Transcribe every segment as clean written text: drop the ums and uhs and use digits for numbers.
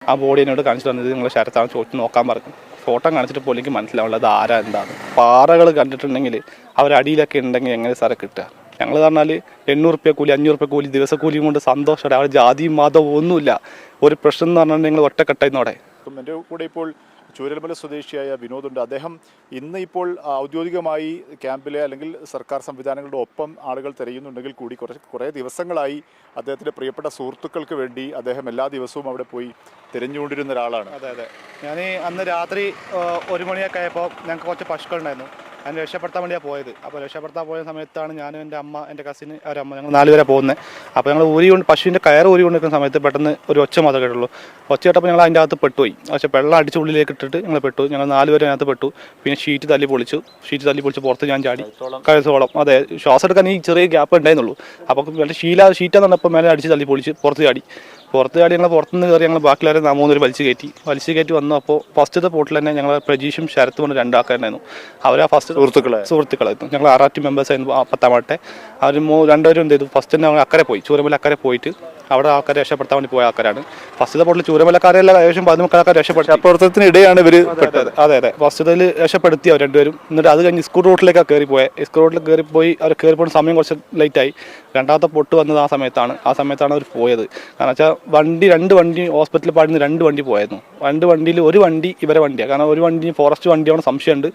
ആ ബോഡി എന്നോട് കാണിച്ചിട്ട് വന്നത് നിങ്ങൾ ശരത്താണ് ചോദിച്ച് നോക്കാൻ പറഞ്ഞു. ഫോട്ടോ കാണിച്ചിട്ട് പോലും എനിക്ക് മനസ്സിലാവുള്ളത് ആരാ എന്താണ്. പാറകൾ കണ്ടിട്ടുണ്ടെങ്കിൽ അവരടിയിലൊക്കെ ഉണ്ടെങ്കിൽ എങ്ങനെ സാറേ കിട്ടുക? ഞങ്ങൾ പറഞ്ഞാൽ 800 റുപ്യ കൂലി 500 റുപ്യ കൂലി ദിവസക്കൂലിയും കൊണ്ട് സന്തോഷമാണ്. അവിടെ ജാതിയും മതവും ഒന്നുമില്ല. ഒരു പ്രശ്നം എന്ന് പറഞ്ഞാൽ നിങ്ങൾ ഒറ്റക്കെട്ടായിരുന്നോടെ. എൻ്റെ കൂടെ ഇപ്പോൾ ചൂരൽമല സ്വദേശിയായ വിനോദുണ്ട്. അദ്ദേഹം ഇന്ന് ഇപ്പോൾ ഔദ്യോഗികമായി ക്യാമ്പിലെ അല്ലെങ്കിൽ സർക്കാർ സംവിധാനങ്ങളുടെ ഒപ്പം ആളുകൾ തിരയുന്നുണ്ടെങ്കിൽ കൂടി കുറേ ദിവസങ്ങളായി അദ്ദേഹത്തിൻ്റെ പ്രിയപ്പെട്ട സുഹൃത്തുക്കൾക്ക് വേണ്ടി അദ്ദേഹം എല്ലാ ദിവസവും അവിടെ പോയി തിരഞ്ഞുകൊണ്ടിരുന്ന ഒരാളാണ്. അതെ. ഞാൻ അന്ന് രാത്രി 1 മണിയൊക്കെ ആയപ്പോൾ ഞങ്ങൾക്ക് കുറച്ച് പശുക്കളുണ്ടായിരുന്നു. അതിന് രക്ഷപ്പെടുത്താൻ വേണ്ടിയാണ് പോയത്. അപ്പോൾ രക്ഷപ്പെടുത്താൻ പോയ സമയത്താണ് ഞാനും എൻ്റെ അമ്മ, എൻ്റെ കസിന്, അവരമ്മ, ഞങ്ങൾ 4 പേരെ പോകുന്നത്. അപ്പോൾ ഞങ്ങൾ പശുവിൻ്റെ കയർ ഊരി കൊണ്ടിരിക്കുന്ന സമയത്ത് പെട്ടെന്ന് ഒരു ഒച്ച മാത്രമേ കേട്ടുള്ളൂ. ഒച്ച കേട്ടപ്പോൾ ഞങ്ങൾ അതിൻ്റെ അകത്ത് പെട്ടുപോയി. പക്ഷേ വെള്ളം അടിച്ച് ഉള്ളിലേക്ക് ഇട്ടിട്ട് ഞങ്ങൾ പെട്ടു. ഞങ്ങൾ 4 പേരെ അതിനകത്ത് പെട്ടു. പിന്നെ ഷീറ്റ് തല്ലി പൊളിച്ച് പുറത്ത് ഞാൻ ചാടി കഴുത്തോളം. അതെ, ശ്വാസം എടുക്കാൻ ഈ ചെറിയ ഗ്യാപ്പ് ഉണ്ടായിരുന്നുള്ളൂ. അപ്പോൾ ഷീറ്റാന്ന് പറഞ്ഞപ്പോൾ മേലെ അടിച്ച് തല്ലി പൊളിച്ച് പുറത്ത് ചാടി ഞങ്ങൾ പുറത്തുനിന്ന് കയറി ഞങ്ങൾ ബാക്കിയുള്ളവരെ 3 വലിച്ചു കയറ്റി വന്നു. അപ്പോൾ ഫസ്റ്റത്തെ പോട്ടിൽ തന്നെ ഞങ്ങൾ പ്രജീഷും ശരത്തും കൊണ്ട് 2 ആൾക്കാരുണ്ടായിരുന്നു. അവർ ആ ഫസ്റ്റ് സുഹൃത്തുക്കളായിരുന്നു. ഞങ്ങൾ 6 മെമ്പേഴ്സ് ആയിരുന്നു 10 അവർ 2 പേരും എന്ത് ചെയ്തു, ഫസ്റ്റ് തന്നെ ഞങ്ങൾ അക്കരെ പോയി, ചൂരമല അക്കരെ പോയിട്ട് അവിടെ ആൾക്കാരെ രക്ഷപ്പെടുത്താൻ വേണ്ടി പോയ ആൾക്കാരാണ്. ഫസ്റ്റത്തെ പോട്ടിൽ ചൂരമലക്കാരെല്ലാം ഏകദേശം 13 ആൾക്കാർ രക്ഷപ്പെടുത്തിനിടെയാണ് ഇവർ. അതെ, ഫസ്റ്റത്തിൽ രക്ഷപ്പെടുത്തി അവർ 2 പേരും. എന്നിട്ട് അത് കഴിഞ്ഞ് സ്കൂൾ റോഡിലേക്കാണ് കയറിപ്പോയി. അവർ കയറിപ്പോയി സമയം കുറച്ച് ലേറ്റായി. രണ്ടാമത്തെ പൊട്ട് വന്നത് ആ സമയത്താണ് അവർ പോയത്. കാരണം വെച്ചാൽ 2 വണ്ടി ഹോസ്പിറ്റലിൽ പാടുന്ന 2 വണ്ടി പോയായിരുന്നു. 2 വണ്ടിയിൽ ഒരു വണ്ടി ഇവരെ വണ്ടിയാണ്. കാരണം ഒരു വണ്ടി ഫോറസ്റ്റ് വണ്ടിയാണ് സംശയമുണ്ട്.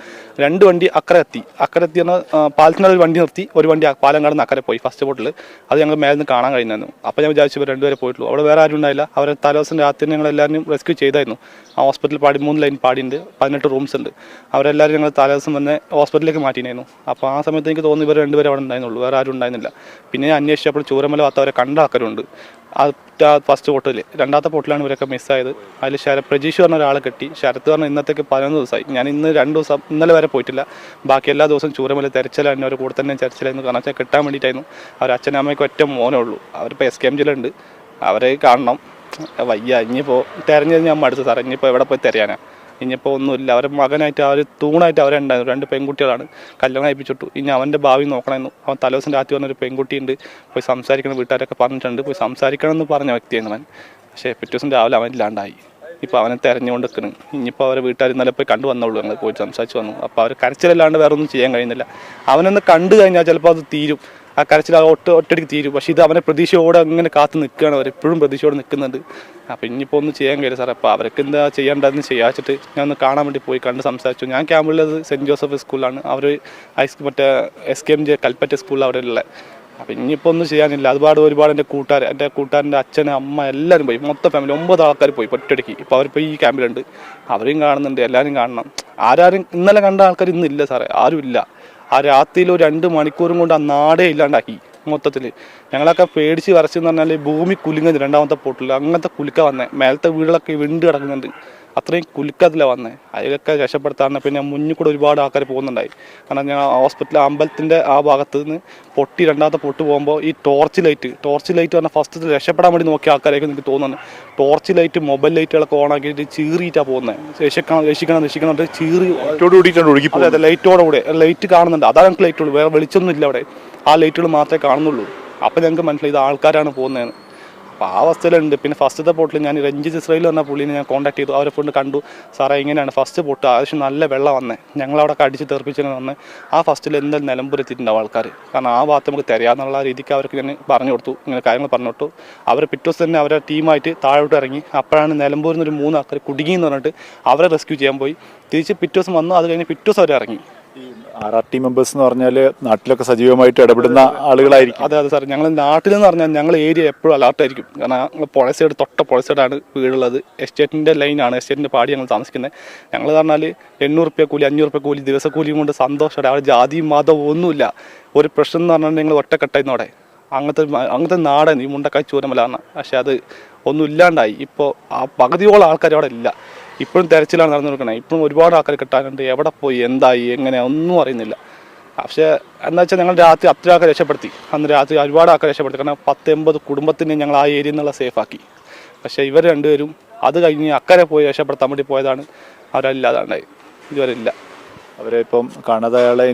2 വണ്ടി അക്കരെ എത്തി പറഞ്ഞാൽ പാലത്തിൻ്റെ ഒരു വണ്ടി നിർത്തി, ഒരു വണ്ടി പാലം കടന്ന് അക്കരെ പോയി ഫസ്റ്റ് ബോട്ടിൽ. അത് ഞങ്ങൾ മേലെ നിന്ന് കാണാൻ കഴിഞ്ഞായിരുന്നു. അപ്പോൾ ഞാൻ വിചാരിച്ചു 2 പേരെ പോയിട്ടുള്ളൂ. അവിടെ വേറെ ആരും ഉണ്ടായില്ല. അവരെ തലേദിവസം രാത്രി ഞങ്ങൾ എല്ലാവരും റെസ്ക്യൂ ചെയ്തായിരുന്നു. ആ ഹോസ്പിറ്റലിൽ 3 ലൈൻ പാടിയുണ്ട്, 18 റൂംസ് ഉണ്ട്. അവരെല്ലാവരും ഞങ്ങൾ തലേദിവസം തന്നെ ഹോസ്പിറ്റലിലേക്ക് മാറ്റിയിരുന്നു. അപ്പോൾ ആ സമയത്ത് എനിക്ക് തോന്നുന്നു ഇവർ 2 പേരെ അവിടെ ഉണ്ടായിരുന്നുള്ളൂ, വേറെ ആരും ഉണ്ടായിരുന്നില്ല. പിന്നെ ഞാൻ അന്വേഷിച്ചപ്പോൾ ചൂരമല ഭാഗത്തവരെ കണ്ട ആൾക്കാരുണ്ട്. ഫസ്റ്റ് ബോട്ടിൽ. രണ്ടാമത്തെ ബോട്ടിലാണ് ഇവരൊക്കെ മിസ്സായത്. അതിൽ പ്രജീഷ് പറഞ്ഞ ഒരാളെ കിട്ടി. ശരത്ത് പറഞ്ഞ ഇന്നത്തേക്ക് 11 ദിവസമായി. ഞാൻ ഇന്ന് 2 ദിവസം ഇന്നലെ വരെ പോയിട്ടില്ല. ബാക്കി എല്ലാ ദിവസവും ചൂരമല തെരച്ചിലായിരുന്നു. അവരുടെ കൂടെ തന്നെ തെരച്ചിലായിരുന്നു. കാരണം വെച്ചാൽ കിട്ടാൻ വേണ്ടിയിട്ടായിരുന്നു. അവർ അച്ഛനും അമ്മയ്ക്ക് ഒറ്റ മോനേ ഉള്ളൂ. അവരിപ്പോൾ SKMജിലുണ്ട്. അവരെ കാണണം. വയ്യ. ഇനിയിപ്പോൾ തിരഞ്ഞത് ഞാൻ മടുത്തു സാറേ. ഇനിയിപ്പോൾ എവിടെ പോയി തിരയാനാ? ഇനിയിപ്പോൾ ഒന്നുമില്ല. അവരെ മകനായിട്ട് തൂണായിട്ട് അവരുണ്ടായിരുന്നു. 2 പെൺകുട്ടികളാണ്. കല്യാണം കഴിപ്പിച്ചിട്ടു. ഇനി അവൻ്റെ ഭാവി നോക്കണമെന്നു. അവൻ തലേദിവസം രാത്രി പറഞ്ഞൊരു പെൺകുട്ടിയുണ്ട്, പോയി സംസാരിക്കണം, വീട്ടുകാരൊക്കെ പറഞ്ഞിട്ടുണ്ട്, പോയി സംസാരിക്കണം എന്ന് പറഞ്ഞ വ്യക്തിയായിരുന്നു അവൻ. പക്ഷേ പിറ്റേ ദിവസം രാവിലെ അവൻ ഇല്ലാണ്ടായി. ഇപ്പോൾ അവനെ തിരഞ്ഞുകൊണ്ട് നിൽക്കണം. ഇനിയിപ്പോൾ അവരെ വീട്ടുകാർ ഇന്നലെ പോയി കണ്ടു വന്നുള്ളൂ. ഞങ്ങൾ പോയി സംസാരിച്ച് വന്നു. അപ്പോൾ അവർ കരച്ചിലല്ലാണ്ട് വേറെ ഒന്നും ചെയ്യാൻ കഴിയുന്നില്ല. അവനൊന്ന് കണ്ടു കഴിഞ്ഞാൽ ചിലപ്പോൾ അത് തീരും. ആ കരച്ചിൽ ഒറ്റയടിക്ക് തീരും. പക്ഷേ ഇത് അവനെ പ്രതീക്ഷയോടെ അങ്ങനെ കാത്ത് നിൽക്കുകയാണ്. അവരെപ്പോഴും പ്രതീക്ഷയോടെ നിൽക്കുന്നുണ്ട്. അപ്പോൾ ഇനിയിപ്പോൾ ഒന്നും ചെയ്യാൻ കഴിയില്ല സാറേ. അപ്പോൾ അവർക്ക് എന്താ ചെയ്യേണ്ടതെന്ന് ചെയ്യാച്ചിട്ട് ഞാൻ ഒന്ന് കാണാൻ വേണ്ടി പോയി കണ്ട് സംസാരിച്ചു. ഞാൻ ക്യാമ്പിലുള്ളത് സെൻറ്റ് ജോസഫ് സ്കൂളിലാണ്. അവർ മറ്റേ SKMJ കൽപ്പറ്റ സ്കൂളിൽ അവിടെ ഉള്ളത്. അപ്പോൾ ഇനിയിപ്പോൾ ഒന്നും ചെയ്യാനില്ല. ഒരുപാട് എൻ്റെ കൂട്ടുകാരൻ്റെ അച്ഛൻ, അമ്മ എല്ലാവരും പോയി. മൊത്തം ഫാമിലി 9 ആൾക്കാർ പോയി ഒറ്റയടിക്ക്. ഇപ്പോൾ അവരിപ്പോൾ ഈ ക്യാമ്പിലുണ്ട്. അവരെയും കാണുന്നുണ്ട്. എല്ലാവരും കാണണം. ആരും ഇന്നലെ കണ്ട ആൾക്കാർ ഇന്നില്ല സാറേ. ആരുമില്ല. ആ രാത്രിയിൽ ഒരു 2 മണിക്കൂറും കൊണ്ട് ആ നാടേ ഇല്ലാണ്ടാക്കി മൊത്തത്തിൽ. ഞങ്ങളൊക്കെ പേടിച്ച് വരച്ചെന്ന് പറഞ്ഞാൽ ഭൂമി കുലുങ്ങുന്നത് 2ാമത്തെ പോട്ടിൽ. അങ്ങനത്തെ കുലുക്ക വന്നേ. മേലത്തെ വീടുകളൊക്കെ വിണ്ട് കിടക്കുന്നുണ്ട്. അത്രയും കുലുക്കത്തിലാണ് വന്നേ. അതിലൊക്കെ രക്ഷപ്പെടുത്താറുണ്ട്. പിന്നെ മുന്നിൽ കൂടെ ഒരുപാട് ആൾക്കാർ പോകുന്നുണ്ടായി. കാരണം ഞാൻ അമ്പലത്തിൻ്റെ ആ ഭാഗത്ത് നിന്ന് 2ാമത്തെ പൊട്ട് പോകുമ്പോൾ ഈ ടോർച്ച് ലൈറ്റ് പറഞ്ഞാൽ ഫസ്റ്റ് രക്ഷപ്പെടാൻ വേണ്ടി നോക്കിയ ആൾക്കാരൊക്കെ എനിക്ക് തോന്നുന്നു. ടോർച്ച് ലൈറ്റ്, മൊബൈൽ ലൈറ്റുകളൊക്കെ ഓണാക്കിയിട്ട് ചീറിയിട്ടാണ് പോകുന്നത്. രക്ഷിക്കണം ചീറി അതെ, ലൈറ്റോടുകൂടെ ലൈറ്റ് കാണുന്നുണ്ട്. അതാണ് ഞങ്ങൾക്ക് ലൈറ്റുള്ളൂ. വേറെ വെളിച്ചൊന്നും ഇല്ല അവിടെ. ആ ലൈറ്റുകൾ മാത്രമേ കാണുന്നുള്ളൂ. അപ്പോൾ ഞങ്ങൾക്ക് മനസ്സിലായി ഇത് ആൾക്കാരാണ് പോകുന്നതെന്ന്. അപ്പോൾ ആ അവസ്ഥയിലുണ്ട്. പിന്നെ ഫസ്റ്റത്തെ പോട്ടിൽ ഞാൻ രഞ്ജിത്ത് ഇസ്രായേൽ പറഞ്ഞ പുള്ളിനെ ഞാൻ കോൺടാക്ട് ചെയ്തു. അവരെ കൊണ്ട് കണ്ടു. സാറേ ഇങ്ങനെയാണ് ഫസ്റ്റ് പൊട്ട്, ആവശ്യം നല്ല വെള്ളം വന്നേ. ഞങ്ങളവിടെ അടിച്ച് തെറിപ്പിച്ചു വന്നേ. ആ ഫസ്റ്റിൽ എന്തായാലും നിലമ്പൂരെത്തിയിട്ടുണ്ടാവും ആൾക്കാർ. കാരണം ആ ഭാഗത്ത് നമുക്ക് തരാമെന്നുള്ള രീതിക്ക് അവർക്ക് ഞാൻ പറഞ്ഞു കൊടുത്തു. ഇങ്ങനെ കാര്യങ്ങൾ പറഞ്ഞു കൊടുത്തു. അവർ പിറ്റേ ദിവസം തന്നെ അവരെ ടീമായിട്ട് താഴോട്ട് ഇറങ്ങി. അപ്പോഴാണ് നിലമ്പൂരിൽ നിന്ന് ഒരു 3 ആൾക്കാർ കുടുങ്ങിയെന്ന് പറഞ്ഞിട്ട് അവരെ റെസ്ക്യൂ ചെയ്യാൻ പോയി. തിരിച്ച് പിറ്റേ ദിവസം വന്നു. അത് കഴിഞ്ഞ് പിറ്റേ ദിവസം അവർ ഇറങ്ങി. RRT മെമ്പേഴ്സ് എന്ന് പറഞ്ഞാൽ നാട്ടിലൊക്കെ സജീവമായിട്ട് ഇടപെടുന്ന ആളുകളായിരിക്കും. അതെ സാർ. ഞങ്ങൾ നാട്ടിലെന്ന് പറഞ്ഞാൽ ഞങ്ങൾ ഏരിയ എപ്പോഴും അലർട്ടായിരിക്കും. കാരണം പുഴ സൈഡാണ് വീടുള്ളത്. എസ്റ്റേറ്റിൻ്റെ ലൈനാണ്. എസ്റ്റേറ്റിൻ്റെ പാടി ഞങ്ങൾ താമസിക്കുന്നത്. ഞങ്ങൾ പറഞ്ഞാൽ 800 റുപ്യ കൂലി 500 റുപ്യ കൂലി ദിവസക്കൂലിയും കൊണ്ട് സന്തോഷമാണ്. അവിടെ ജാതിയും മതവും ഒന്നുമില്ല. ഒരു പ്രശ്നം എന്ന് പറഞ്ഞാൽ ഞങ്ങൾ ഒറ്റക്കെട്ടായിരുന്നോടെ. അങ്ങനത്തെ നാടാണ് ഈ മുണ്ടക്കായ് ചൂരമല. പക്ഷെ അത് ഒന്നും ഇല്ലാണ്ടായി. ഇപ്പോൾ ആ പകുതിയോളം ആൾക്കാർ അവിടെ ഇല്ല. ഇപ്പോഴും തെരച്ചിലാണ് നടന്നു കൊടുക്കുന്നത്. ഇപ്പോഴും ഒരുപാട് ആൾക്കാർ കിട്ടാനുണ്ട്. എവിടെ പോയി, എന്തായി, എങ്ങനെ ഒന്നും അറിയുന്നില്ല. പക്ഷേ എന്താ വെച്ചാൽ ഞങ്ങൾ രാത്രി അത്ര ആൾക്കാർ രക്ഷപ്പെടുത്തി. അന്ന് രാത്രി ഒരുപാട് ആൾക്കാർ രക്ഷപ്പെടുത്തി. കാരണം 10-80 കുടുംബത്തിനെ ഞങ്ങൾ ആ ഏരിയയിൽ നിന്നുള്ള സേഫാക്കി. പക്ഷേ ഇവർ 2 പേരും അത് കഴിഞ്ഞ് അക്കരെ പോയി രക്ഷപ്പെടുത്താൻ വേണ്ടി പോയതാണ്. അവരല്ലാതാണ്ടായി. ഇതുവരെ ഇല്ല. അവരെ ഇപ്പം കാണാതെ അയാളെ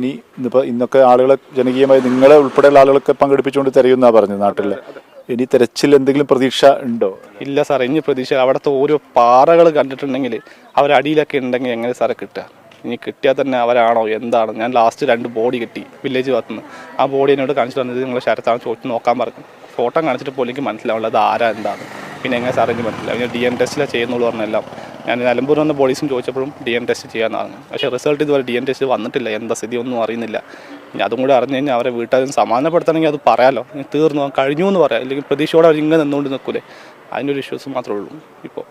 ഇന്നൊക്കെ ആളുകളെ ജനകീയമായി നിങ്ങളെ ഉൾപ്പെടെയുള്ള ആളുകളൊക്കെ പങ്കെടുപ്പിച്ചുകൊണ്ട് തിരയുന്നാ പറഞ്ഞത് നാട്ടിൽ. ഇനി തെരച്ചിൽ എന്തെങ്കിലും പ്രതീക്ഷ ഉണ്ടോ? ഇല്ല സാറേ, ഇനി പ്രതീക്ഷ അവിടുത്തെ ഓരോ പാറകൾ കണ്ടിട്ടുണ്ടെങ്കിൽ അവരടിയിലൊക്കെ ഉണ്ടെങ്കിൽ എങ്ങനെ സാറേ കിട്ടുക? ഇനി കിട്ടിയാൽ തന്നെ അവരാണോ എന്താണ്? ഞാൻ ലാസ്റ്റ് 2 ബോഡി കിട്ടി വില്ലേജ് ഭാഗത്തുനിന്ന്. ആ ബോഡി എന്നോട് കാണിച്ചിട്ട് വന്നത് നിങ്ങൾ ശരത്താണ് ചോദിച്ചു നോക്കാൻ പറഞ്ഞു. ഫോട്ടോ കാണിച്ചിട്ട് പോലും എനിക്ക് മനസ്സിലാവുള്ളത് അത് ആരാ എന്താണ്. പിന്നെ എങ്ങനെ സാറേ എനിക്ക് മനസ്സിലാവും? ഞാൻ DNA ടെസ്റ്റിലാണ് ചെയ്യുന്നുള്ളൂ പറഞ്ഞെല്ലാം. ഞാൻ നിലമ്പൂർ വന്ന ബോഡീസും ചോദിച്ചപ്പോഴും DNA ടെസ്റ്റ് ചെയ്യാമെന്നാണ്. പക്ഷേ റിസൾട്ട് ഇതുവരെ DNA ടെസ്റ്റ് വന്നിട്ടില്ല. എന്താ സ്ഥിതി ഒന്നും അറിയുന്നില്ല. ഇനി അതും കൂടെ അറിഞ്ഞു കഴിഞ്ഞാൽ അവരെ വീട്ടുകാരും സമാധാനപ്പെടുത്തണമെങ്കിൽ അത് പറയാമല്ലോ. തീർന്നു കഴിഞ്ഞു എന്ന് പറയാം. അല്ലെങ്കിൽ പ്രതീക്ഷയോടെ അവർ ഇങ്ങനെ നിന്നുകൊണ്ട് നിൽക്കൂലേ? അതിൻ്റെ ഒരു ഇഷ്യൂസ് മാത്രമേ ഉള്ളൂ ഇപ്പോൾ.